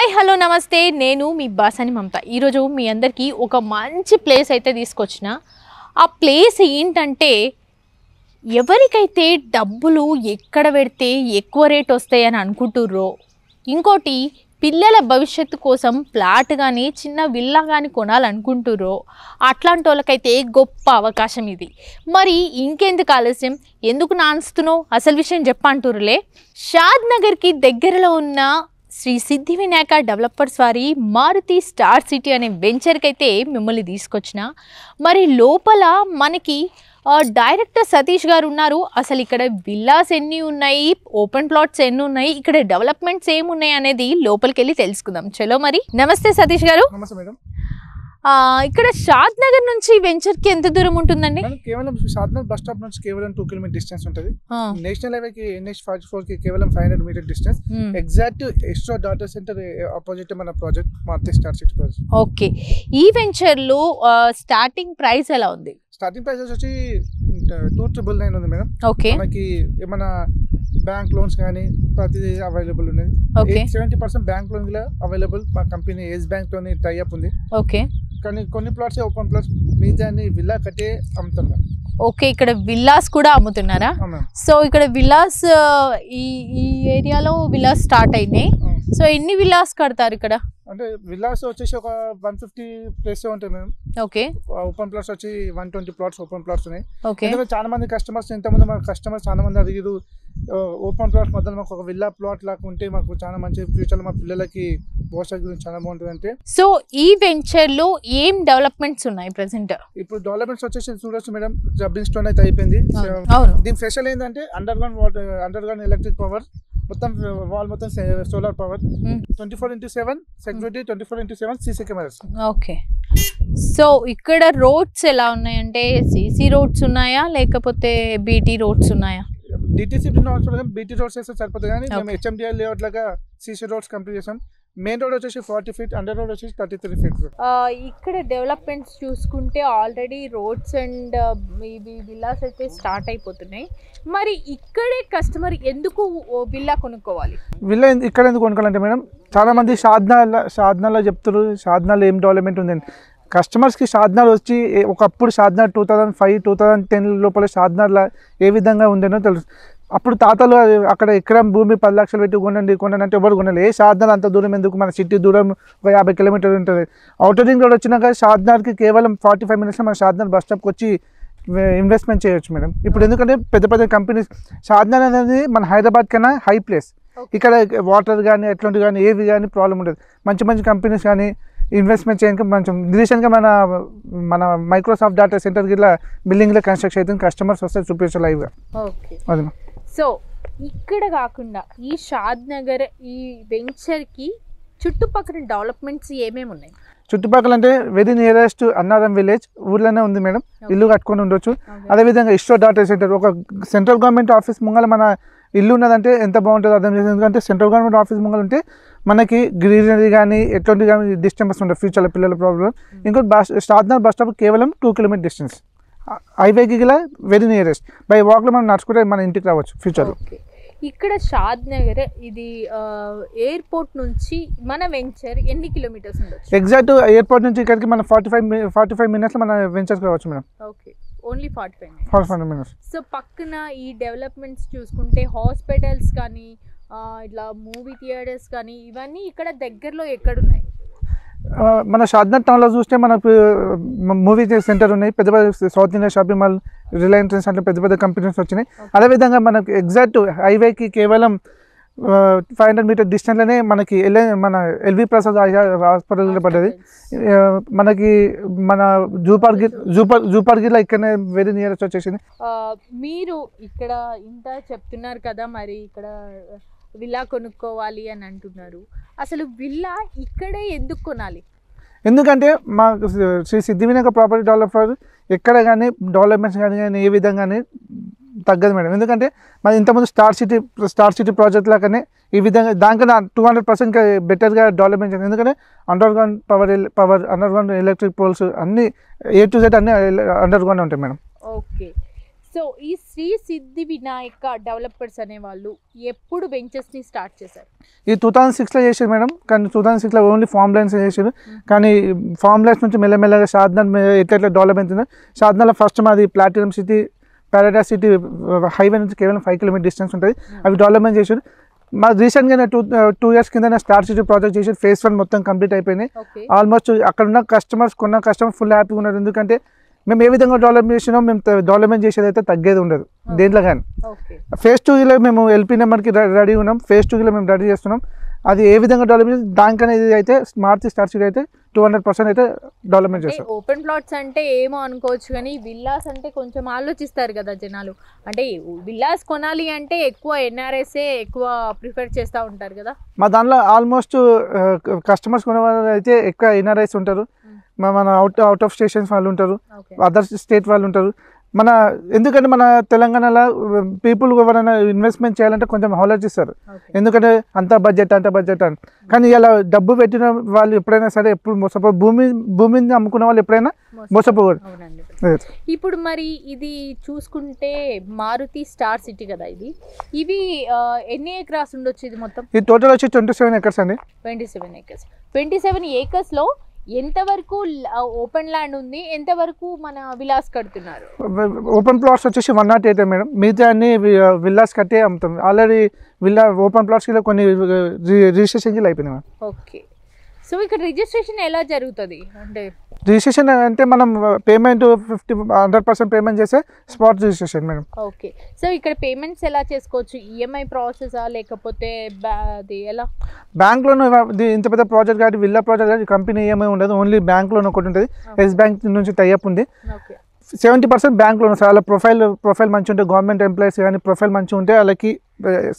Hi hello నమస్తే నేను మీ బాసాని మమత ఈరోజు మీ అందరికీ ఒక మంచి ప్లేస్ అయితే తీసుకొచ్చిన ఆ ప్లేస్ ఏంటంటే ఎవరికైతే డబ్బులు ఎక్కడ పెడితే ఎక్కువ రేట్ వస్తాయని అనుకుంటుర్రో ఇంకోటి పిల్లల భవిష్యత్తు కోసం ఫ్లాట్ కానీ చిన్న విల్లా కానీ కొనాలనుకుంటుర్రో అట్లాంటి వాళ్ళకైతే గొప్ప అవకాశం ఇది. మరి ఇంకెందుకు ఆలస్యం, ఎందుకు నాన్స్తున్నావు, అసలు విషయం చెప్పంటుర్రులే. షాద్ నగర్కి దగ్గరలో ఉన్న శ్రీ సిద్ధి వినాయక డెవలపర్స్ వారి మారుతి స్టార్ సిటీ అనే వెంచర్కి అయితే మిమ్మల్ని తీసుకొచ్చిన. మరి లోపల మనకి డైరెక్టర్ సతీష్ గారు ఉన్నారు. అసలు ఇక్కడ విల్లాస్ ఎన్ని ఉన్నాయి, ఓపెన్ ప్లాట్స్ ఎన్ని ఉన్నాయి, ఇక్కడ డెవలప్మెంట్స్ ఏమున్నాయి అనేది లోపలికి వెళ్ళి తెలుసుకుందాం. చలో మరి. నమస్తే సతీష్ గారు. నమస్తే మేడం. ఇక్కడ షాద్ నగర్ నుంచి వెంచర్ కి ఎంత దూరం ఉంటుందండి? కేవలం షాద్ నగర్ బస్ స్టాప్ నుంచి కేవలం 2 కిలోమీటర్ డిస్టెన్స్ ఉంటుంది. నేషనల్ హైవే కి NH44 కి కేవలం 500 మీటర్ డిస్టెన్స్. ఎగ్జాక్ట్ ఎస్ట్రో డాటా సెంటర్ ఆపోజిట్ మన project Maruti star city project. Okay, ఈ వెంచర్ లో స్టార్టింగ్ ప్రైస్ ఎలా ఉంది? స్టార్టింగ్ ప్రైస్ వచ్చి 2,999 ఉంది మేడం. ఓకే, మనకి ఏమైనా బ్యాంక్ లోన్స్ కానీ ప్రతిదీ అవైలబుల్ ఉన్నది. 70% బ్యాంక్ లోన్ అవైలబుల్. మా కంపెనీ ఎస్ బ్యాంక్ తోని టైఅప్ ఉంది. ఓకే, కానీ కొన్ని ప్లాట్స్ ఓపెన్ ప్లాట్స్ మిగతా విల్లా కట్టే అమ్ముతున్నారు. ఓకే, ఇక్కడ విల్లాస్ కూడా అమ్ముతున్నారా? సో ఇక్కడ విల్లాస్ ఈ ఏరియాలో విల్లాస్ స్టార్ట్ అయినాయి. సో ఎన్ని విల్లాస్ కడతారు ఇక్కడ? అంటే విల్లాస్ వచ్చేసి ఒక 150 ప్లేస్ ఉంటాయి మేడం. ఓకే, ఓపెన్ ప్లాట్స్ వచ్చి 120 ప్లాట్స్ ఓపెన్ ప్లాట్స్ ఉన్నాయి. ఓకే, ఎందుకంటే చాలా మంది కస్టమర్స్ ఇంతమంది మా కస్టమర్స్ చాలా మంది అడిగారు ఓపెన్ ప్లాట్స్ మధ్యలో మాకు ఒక విల్లా ప్లాట్ లాగా ఉంటే మాకు చాలా మంచి ఫ్యూచర్ మా పిల్లలకి భవిష్యత్తు గురించి చాలా బాగుంటుంది అంటే. సో ఈ వెంచర్ లో ఏం డెవలప్మెంట్స్ ఉన్నాయి ప్రెసెంట్? ఇప్పుడు డెవలప్మెంట్స్ వచ్చేసి చూడొచ్చు మేడం, జబ్బింగ్ స్టోన్ అయితే అయిపోయింది. దీని స్పెషల్ ఏంటంటే అండర్ గ్రౌండ్ ఎలక్ట్రిక్ పవర్, మొత్తం వాల్ మొత్తం solar power, 24/7 security, 24/7 CC cameras. Okay, so ఇక్కడ రోడ్స్ ఎలా ఉన్నాయంటే సీసీ రోడ్స్ ఉన్నాయా లేకపోతే బీటీ రోడ్స్ ఉన్నాయా? డిటిసి బీటీ రోడ్స్ వేస్తే సరిపోతుంది, కానీ మేము HMDI లేఅవుట్ లాగా సీసీ రోడ్స్ కంప్లీట్ చేసాం. మెయిన్ రోడ్ వచ్చేసి 40 ఫీట్, అండర్ రోడ్ వచ్చేసి 33 ఫీట్. ఇక్కడ డెవలప్మెంట్స్ చూసుకుంటే ఆల్రెడీ రోడ్స్ అండ్ ఇవి విల్లాస్ అయితే స్టార్ట్ అయిపోతున్నాయి. మరి ఇక్కడే కస్టమర్ ఎందుకు విల్లా కొనుక్కోవాలి? విల్లా ఇక్కడ ఎందుకు కొనుక్కోవాలంటే మేడం, చాలా మంది షాద్నాలో చెప్తారు షాద్నాలో ఏం డెవలప్మెంట్ ఉందని. కస్టమర్స్కి షాద్నార్ వచ్చి ఒకప్పుడు షాద్నార్ 2005-2010 లోపల షాద్నార్లో ఏ విధంగా ఉందనో తెలుసు. అప్పుడు తాతలు అక్కడ ఎకరం భూమి 10 లక్షలు పెట్టి కొనండి అంటే ఎవరు కొనాలి. ఏ షాద్నార్ అంత దూరం ఎందుకు, మన సిటీ దూరం ఒక 50 కిలోమీటర్లు ఉంటుంది. అవుటర్ రింగ్ రోడ్ వచ్చినాక షాద్నార్కి కేవలం 45 మినిట్స్లో మన షాద్నార్ బస్ స్టాప్కి వచ్చి ఇన్వెస్ట్మెంట్ చేయొచ్చు మేడం. ఇప్పుడు ఎందుకంటే పెద్ద పెద్ద కంపెనీస్, షాద్నార్ అనేది మన హైదరాబాద్ కన్నా హై ప్లేస్. ఇక్కడ వాటర్ కానీ ఎట్లాంటివి కానీ ఏవి కానీ ప్రాబ్లం ఉండదు. మంచి మంచి కంపెనీస్ కానీ ఇన్వెస్ట్మెంట్ చేయడానికి మంచి రీసెంట్గా మన మైక్రోసాఫ్ట్ డేటా సెంటర్కి ఇలా బిల్డింగ్లో కన్స్ట్రక్షన్ అయితే కస్టమర్స్ వస్తే చూపించాలి లైవ్గా. అది. సో ఇక్కడ కాకుండా ఈ షాద్ నగర్ ఈ వెంచర్కి చుట్టుపక్కల డెవలప్మెంట్స్ ఏమేమి ఉన్నాయి? చుట్టుపక్కల అంటే వెరీ నియరెస్ట్ అన్నారం విలేజ్ ఊర్లోనే ఉంది మేడం, ఇల్లు కట్టుకొని ఉండొచ్చు. అదేవిధంగా ఇస్రో డేటా సెంటర్, ఒక సెంట్రల్ గవర్నమెంట్ ఆఫీస్ ముంగల మన ఇల్లు ఉన్నదంటే ఎంత బాగుంటుందో అర్థం చేసేది. ఎందుకంటే సెంట్రల్ గవర్నమెంట్ ఆఫీస్ ముంగలు ఉంటే మనకి గ్రీనరీ కానీ ఎటువంటి కానీ డిస్టర్బెన్స్ ఉంటుంది ఫ్యూచర్లో పిల్లల ప్రాబ్లం. ఇంకోటి షాద్నార్ బస్ స్టాప్ కేవలం 2 కిలోమీటర్ డిస్టెన్స్, హైవేకి గల వెరీ నియరెస్ట్. బై వాక్లో మనం నడుచుకుంటే మన ఇంటికి రావచ్చు ఫ్యూచర్లో. ఇక్కడ షాద్ నగర్ ఇది ఎయిర్పోర్ట్ నుంచి మన వెంచర్ ఎన్ని కిలోమీటర్స్ ఉండొచ్చు? ఎగ్జాక్ట్ ఎయిర్పోర్ట్ నుంచి ఇక్కడికి మన 45 మినిట్స్లో మన వెంచర్కి రావచ్చు madam. Okay, only 45 minutes. So పక్కన ఈ డెవలప్మెంట్స్ చూసుకుంటే హాస్పిటల్స్ కానీ ఇట్లా మూవీ థియేటర్స్ కానీ ఇవన్నీ ఇక్కడ దగ్గరలో ఎక్కడున్నాయి? మన షాద్నార్ టౌన్లో చూస్తే మనకు మూవీ సెంటర్ ఉన్నాయి, పెద్ద పెద్ద south India shopping mall, Reliance trends అంటే పెద్ద పెద్ద కంపెనీస్ వచ్చినాయి. అదేవిధంగా మనకు ఎగ్జాక్ట్ హైవేకి కేవలం 500 మీటర్ డిస్టెన్స్లోనే మనకి మన ఎల్వి ప్రసాద్ హాస్పిటల్ పడ్డది. మనకి మన జూపార్గిలో ఇక్కడనే వెరీ నియరెస్ట్ వచ్చేసింది. మీరు ఇక్కడ ఇంత చెప్తున్నారు కదా, మరి ఇక్కడ విల్లా కొనుక్కోవాలి అని అంటున్నారు. అసలు విల్లా ఇక్కడే ఎందుకు కొనాలి? ఎందుకంటే మా శ్రీ సిద్ధి వినాయక ప్రాపర్టీ డెవలపర్ ఎక్కడ కానీ డెవలప్మెంట్స్ కానీ ఏ విధంగా తగ్గదు మేడం. ఎందుకంటే మరి ఇంతకుముందు స్టార్ సిటీ ప్రాజెక్ట్ లాగానే ఈ విధంగా దానికన్నా 200% బెటర్గా డెవలప్మెంట్ చేసింది. ఎందుకంటే underground power underground electric poles అన్నీ A to Z అన్నీ అండర్ గ్రౌండ్ ఉంటాయి మేడం. ఓకే, సో సో ఈ శ్రీ సిద్ధి వినాయక డెవలపర్స్ అనే వాళ్ళు ఎప్పుడు వెంచర్స్ని స్టార్ట్ చేశారు? ఈ 2006లో చేసారు మేడం. కానీ 2006లో ఓన్లీ ఫామ్ లైన్స్ చేసారు. కానీ ఫామ్ లైన్స్ నుంచి మెల్లమెల్లగా షాద్నగర్ ఎట్లా డెవలప్ అవుతుందో, షాద్నగర్లో ఫస్ట్ మాది platinum city, paradise city highway నుంచి కేవలం 5 కిలోమీటర్ డిస్టెన్స్ ఉంటుంది. అవి డెవలప్మెంట్ చేసారు. మా రీసెంట్గా టూ ఇయర్స్ కింద స్టార్ సిటీ ప్రాజెక్ట్ చేసి ఫేజ్ 1 మొత్తం కంప్లీట్ అయిపోయింది. ఆల్మోస్ట్ అక్కడ ఉన్న కొన్న కస్టమర్ ఫుల్ హ్యాపీగా ఉన్నారు. ఎందుకంటే మేము ఏ విధంగా డెవలప్ చేసినాం, మేము డెవలప్మెంట్ చేసేది అయితే తగ్గేది ఉండదు దేంట్లో కానీ. ఫేజ్ 2లో మేము ఎల్పీ నెంబర్కి రెడీ ఉన్నాం. ఫేజ్ 2లో మేము రెడీ చేస్తున్నాం. అది ఏ విధంగా డెవలప్ చేసి దానికనేది అయితే మారుతి స్టార్ సిటీ అయితే 200% అయితే డెవలప్మెంట్ చేస్తాం. ఓపెన్ ప్లాట్స్ అంటే ఏమో అనుకోవచ్చు, కానీ విల్లాస్ అంటే కొంచెం ఆలోచిస్తారు కదా జనాలు. అంటే విల్లాస్ కొనాలి అంటే ఎక్కువ ఎన్ఆర్ఎస్ఏ ఎక్కువ ప్రిఫర్ చేస్తూ ఉంటారు కదా. మా దాంట్లో ఆల్మోస్ట్ కస్టమర్స్ కొనే వాళ్ళు అయితే ఎక్కువ ఎన్ఆర్ఐస్ ఉంటారు. మన అవుట్ ఆఫ్ స్టేషన్స్ వాళ్ళు ఉంటారు, అదర్ స్టేట్ వాళ్ళు ఉంటారు. ఎందుకంటే మన తెలంగాణలో పీపుల్ ఎవరైనా ఇన్వెస్ట్మెంట్ చేయాలంటే కొంచెం ఆలోచిస్తారు. ఎందుకంటే అంత బడ్జెట్ అని. కానీ ఇలా డబ్బు పెట్టిన వాళ్ళు ఎప్పుడైనా సరే ఎప్పుడు మోసపో భూమిని అమ్ముకున్న వాళ్ళు ఎప్పుడైనా మోసపోరు. ఇప్పుడు మరి ఇది చూసుకుంటే మారుతి స్టార్ సిటీ కదా, ఇవి ఎన్ని ఏకర్స్ ఉండొచ్చు? ఇది మొత్తం ఈ టోటల్ వచ్చి 27 acres అండి. 27 ఏకర్స్లో ఎంతవరకు ఓపెన్ ల్యాండ్ ఉంది, ఎంతవరకు మన విలాస్ కడుతున్నారు? ఓపెన్ ప్లాట్స్ వచ్చేసి 108 మేడం. మిగతా అన్ని విల్లాస్ కట్టే అమ్ముతాం. ఆల్రెడీ ఓపెన్ ప్లాట్స్కి కొన్ని రిజిస్ట్రేషన్ అయిపోయినాయి. ఓకే. సో ఇక్కడ రిజిస్ట్రేషన్ ఎలా జరుగుతుంది? అంటే రిజిస్ట్రేషన్ అంటే మనం పేమెంట్ 100% పేమెంట్ చేస్తే spot registration madam. Okay. So ఇక్కడ పేమెంట్స్ ఎలా చేసుకోవచ్చు? ఈఎంఐ ప్రాసెసా లేకపోతే అది ఎలా? బ్యాంక్ లోన్ ఇంత పెద్ద ప్రాజెక్ట్ కాబట్టి విల్లా ప్రాజెక్ట్ కాబట్టి కంపెనీ ఈఎంఐ ఉండదు. ఓన్లీ బ్యాంక్ లోన్ ఒకటి ఉంటుంది. ఎస్ బ్యాంక్ నుంచి టైఅప్ ఉంది. 70% బ్యాంక్ లోన్ వస్తుంది. వాళ్ళ ప్రొఫైల్ మంచిగా ఉంటే, గవర్నమెంట్ ఎంప్లాయీస్ కానీ ప్రొఫైల్ మంచిగా ఉంటే వాళ్ళకి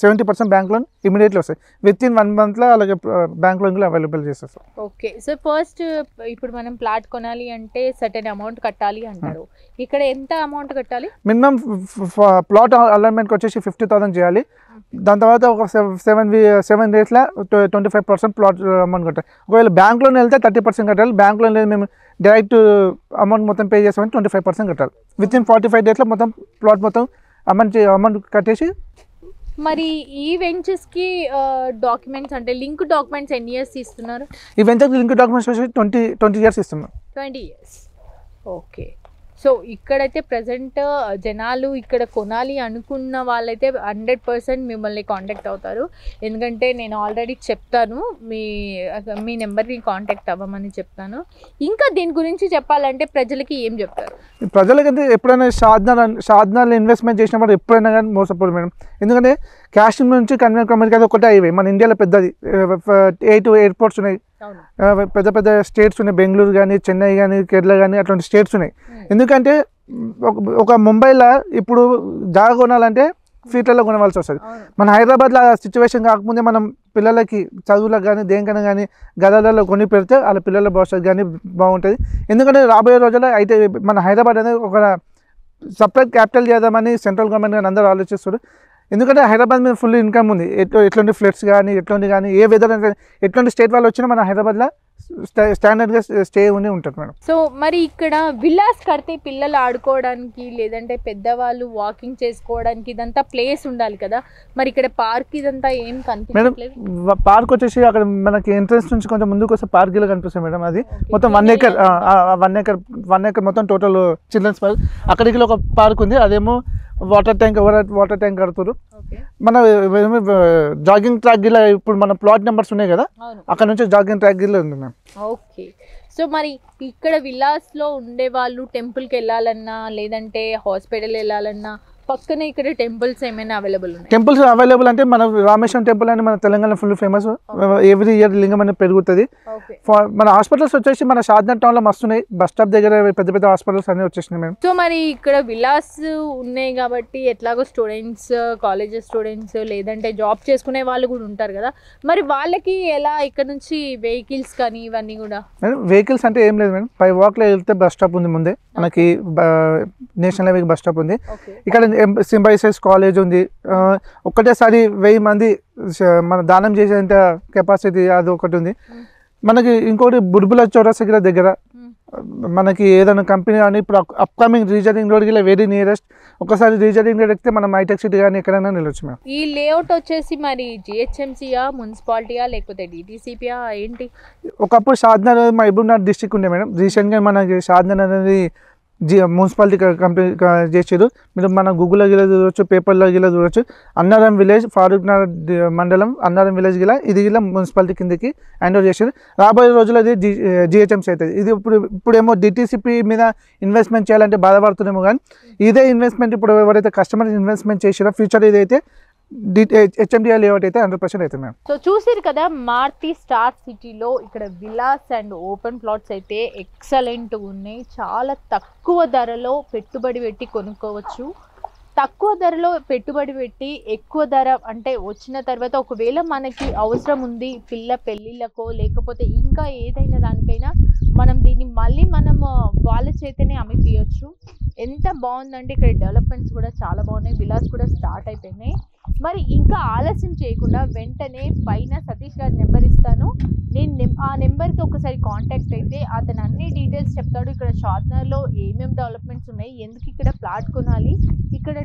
70% బ్యాంక్ లోన్ ఇమీడియట్లీ వస్తాయి. విత్ ఇన్ 1 monthలో అలాగే బ్యాంక్ లోన్ అవైలబుల్ చేస్తారు. ఓకే. సో ఫస్ట్ ఇప్పుడు మనం ప్లాట్ కొనాలి అంటే సర్టెన్ అమౌంట్ కట్టాలి అంటారు. ఇక్కడ ఎంత అమౌంట్ కట్టాలి? మినిమం ప్లాట్ అలైన్మెంట్కి వచ్చేసి 50,000 చేయాలి. దాని తర్వాత ఒక 7 daysలో 25% ప్లాట్ అమౌంట్ కట్టాలి. ఒకవేళ బ్యాంక్ లోన్ వెళ్తే 30% కట్టాలి. బ్యాంక్ లోన్ లేదు మేము డైరెక్ట్ అమౌంట్ మొత్తం పే చేస్తామని 25% కట్టాలి. విత్ ఇన్ 45 daysలో మొత్తం ప్లాట్ మొత్తం అమౌంట్ కట్టేసి. మరి ఈ వెంచర్స్కి డాక్యుమెంట్స్ అంటే లింక్ డాక్యుమెంట్స్ ఎన్ని ఇయర్స్ ఇస్తున్నారు? ఈ వెంచర్కి లింక్ డాక్యుమెంట్స్ వచ్చి 20 years ఇస్తున్నాం. 20 years. ఓకే. సో ఇక్కడైతే ప్రజెంట్ జనాలు ఇక్కడ కొనాలి అనుకున్న వాళ్ళైతే 100% మిమ్మల్ని కాంటాక్ట్ అవుతారు. ఎందుకంటే నేను ఆల్రెడీ చెప్తాను, మీ నెంబర్ని కాంటాక్ట్ అవ్వమని చెప్తాను. ఇంకా దీని గురించి చెప్పాలంటే ప్రజలకి ఏం చెప్తారు? ప్రజలకంటే ఎప్పుడైనా షాద్నగర్లో ఇన్వెస్ట్మెంట్ చేసినప్పుడు ఎప్పుడైనా కానీ మోసపోదు మేడం. ఎందుకంటే కాశ్మీర్ నుంచి కన్యాకుమారికి అది ఒకటే హైవే. మన ఇండియాలో పెద్దది 8 airports ఉన్నాయి. పెద్ద స్టేట్స్ ఉన్నాయి. బెంగళూరు కానీ, చెన్నై కానీ, కేరళ కానీ అట్లాంటి స్టేట్స్ ఉన్నాయి. ఎందుకంటే ఒక ముంబైలో ఇప్పుడు జాగా కొనాలంటే ఫీట్లలో కొనవలసి వస్తుంది. మన హైదరాబాద్లో ఆ సిచ్యువేషన్ కాకముందే మనం పిల్లలకి చదువులకు కానీ దేనికైనా కానీ గదాలలో కొని పెడితే వాళ్ళ పిల్లల భవిష్యత్తు కానీ బాగుంటుంది. ఎందుకంటే రాబోయే రోజుల్లో అయితే మన హైదరాబాద్ అనేది ఒక సపరేట్ క్యాపిటల్ చేద్దామని సెంట్రల్ గవర్నమెంట్ కానీ అందరూ ఆలోచిస్తారు. ఎందుకంటే హైదరాబాద్ మీద ఫుల్ ఇన్కమ్ ఉంది. ఎట్లాంటి ఫ్లడ్స్ కానీ ఏ వెదర్ ఎట్లాంటి స్టేట్ వాళ్ళు వచ్చినా మన హైదరాబాద్లో స్టాండర్డ్గా స్టే ఉంటుంది మేడం. సో మరి ఇక్కడ విల్లాస్ కడితే పిల్లలు ఆడుకోవడానికి లేదంటే పెద్దవాళ్ళు వాకింగ్ చేసుకోవడానికి ఇదంతా ప్లేస్ ఉండాలి కదా. మరి ఇక్కడ పార్క్ ఇదంతా ఏం కనిపించట్లేదు మేడం. పార్క్ వచ్చేసి అక్కడ మనకి ఎంట్రన్స్ నుంచి కొంచెం ముందుకు వస్తే పార్క్ ఇలా కనిపిస్తుంది మేడం. అది మొత్తం 1 acre మొత్తం టోటల్ చిల్డ్రన్స్ పార్క్. అక్కడికి ఒక పార్క్ ఉంది. అదేమో వాటర్ ట్యాంక్ కడుతున్నారు. మన జాగింగ్ ట్రాక్ గిలా ఇప్పుడు మన ప్లాట్ నెంబర్స్ ఉన్నాయి కదా, అక్కడ నుంచి జాగింగ్ ట్రాక్ గిలా ఉంది మ్యామ్. ఓకే. సో మరి ఇక్కడ విల్లాస్లో ఉండే వాళ్ళు టెంపుల్కి వెళ్ళాలన్నా లేదంటే హాస్పిటల్ వెళ్ళాలన్నా పక్కనే ఇక్కడ టెంపుల్స్ ఏమైనా అవైలబుల్ ఉన్నాయి? టెంపుల్స్ అవైలబుల్ అంటే మన రామేశ్వరం టెంపుల్ అని మన Telangana full famous. Every year లింగం అనేది పెరుగుతుంది. మన హాస్పిటల్స్ వచ్చేసి మన షాద్నగర్ టౌన్లో మస్తున్నాయి. బస్ స్టాప్ దగ్గర పెద్ద హాస్పిటల్స్ అన్నీ వచ్చేసినాయి మేము. సో మరి ఇక్కడ విలాస్ ఉన్నాయి కాబట్టి ఎట్లాగో స్టూడెంట్స్, కాలేజెస్ స్టూడెంట్స్ లేదంటే జాబ్ చేసుకునే వాళ్ళు కూడా ఉంటారు కదా, మరి వాళ్ళకి ఎలా ఇక్కడ నుంచి వెహికల్స్ కానీ ఇవన్నీ కూడా? వెహికల్స్ అంటే ఏం లేదు మేడం. 5 walkలో వెళ్తే బస్ స్టాప్ ఉంది. ముందే మనకి నేషనల్ హైవే బస్ స్టాప్ ఉంది. ఇక్కడ సింబైసెస్ కాలేజ్ ఉంది. ఒక్కటేసారి 1000 మంది మన దానం చేసేంత కెపాసిటీ అది ఒకటి ఉంది మనకి. ఇంకోటి బుడ్బుల చౌరస్తా దగ్గర మనకి ఏదైనా కంపెనీ కానీ ఇప్పుడు అప్కమింగ్ రీజనింగ్ రోడ్కి వెరీ నియరెస్ట్ ఒకసారి రీజనింగ్ ఎక్కితే మనం హైటెక్ సిటీ కానీ ఎక్కడైనా నిలవచ్చు మేడం. ఈ లేఅవుట్ వచ్చేసి మరి జిహెచ్ఎంసీయా, మున్సిపాలిటీయా, లేకపోతే డిటీసీపీయా ఏంటి? ఒకప్పుడు షాద్నగర్ మహబూబ్నగర్ డిస్టిక్ ఉండే మేడం. రీసెంట్గా మనకి షాద్నగర్ అనేది మున్సిపాలిటీ కంప్లీట్ చేసారు. మీరు మన గూగుల్లో గిలా చూడవచ్చు, పేపర్లో గిలా చూడవచ్చు. అన్నారం విలేజ్, ఫారూక్ నగర్ మండలం అన్నారం విలేజ్ గిలా ఇది గిలా మున్సిపాలిటీ కిందకి హ్యాండ్ ఓవర్ చేసారు. రాబోయే రోజుల్లో ఇది జిహెచ్ఎంసీ అవుతుంది. ఇది ఇప్పుడేమో డిటీసీపీ మీద ఇన్వెస్ట్మెంట్ చేయాలంటే బాధపడుతున్నామో, కానీ ఇదే ఇన్వెస్ట్మెంట్ ఇప్పుడు ఎవరైతే కస్టమర్ ఇన్వెస్ట్మెంట్ చేసారో ఫ్యూచర్ ఇదైతే హెచ్ఎండిఏ లేఅవుట్ అయితే 100% అవుతుంది మేడం. సో చూసారు కదా, మారుతి స్టార్ సిటీలో ఇక్కడ విలాస్ అండ్ ఓపెన్ ప్లాట్స్ అయితే ఎక్సలెంట్ ఉన్నాయి. చాలా తక్కువ ధరలో పెట్టుబడి పెట్టి కొనుక్కోవచ్చు. తక్కువ ధరలో పెట్టుబడి పెట్టి ఎక్కువ ధర అంటే వచ్చిన తర్వాత ఒకవేళ మనకి అవసరం ఉంది పిల్ల పెళ్ళిళ్ళకో లేకపోతే ఇంకా ఏదైనా దానికైనా మనం దీన్ని మళ్ళీ వాళ్ళ చేతనే అమ్మిపియచ్చు. ఎంత బాగుందంటే ఇక్కడ డెవలప్మెంట్స్ కూడా చాలా బాగున్నాయి. విలాస్ కూడా స్టార్ట్ అయిపోయినాయి. మరి ఇంకా ఆలస్యం చేయకుండా వెంటనే పైన సతీష్ గారి నెంబర్ ఇస్తాను. నేను ఆ నెంబర్కి ఒకసారి కాంటాక్ట్ అయితే అతను అన్ని డీటెయిల్స్ చెప్తాడు. ఇక్కడ షాద్నగర్లో ఏమేమి డెవలప్మెంట్స్ ఉన్నాయి, ఎందుకు ఇక్కడ ప్లాట్ కొనాలి, ఇక్కడ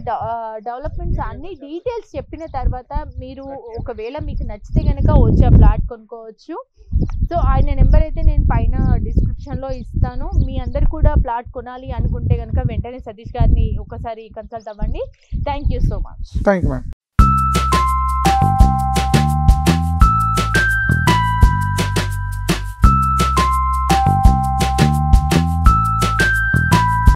డెవలప్మెంట్స్ అన్ని డీటెయిల్స్ చెప్పిన తర్వాత మీరు ఒకవేళ మీకు నచ్చితే కనుక వచ్చి ఆ ప్లాట్ కొనుక్కోవచ్చు. సో ఆయన నెంబర్ అయితే నేను పైన డిస్క్రిప్షన్లో ఇస్తాను. మీ అందరు కూడా ప్లాట్ కొనాలి అనుకుంటే కనుక వెంటనే సతీష్ గారిని ఒకసారి కన్సల్ట్ అవ్వండి. Thank you so much. Thank you ma'am.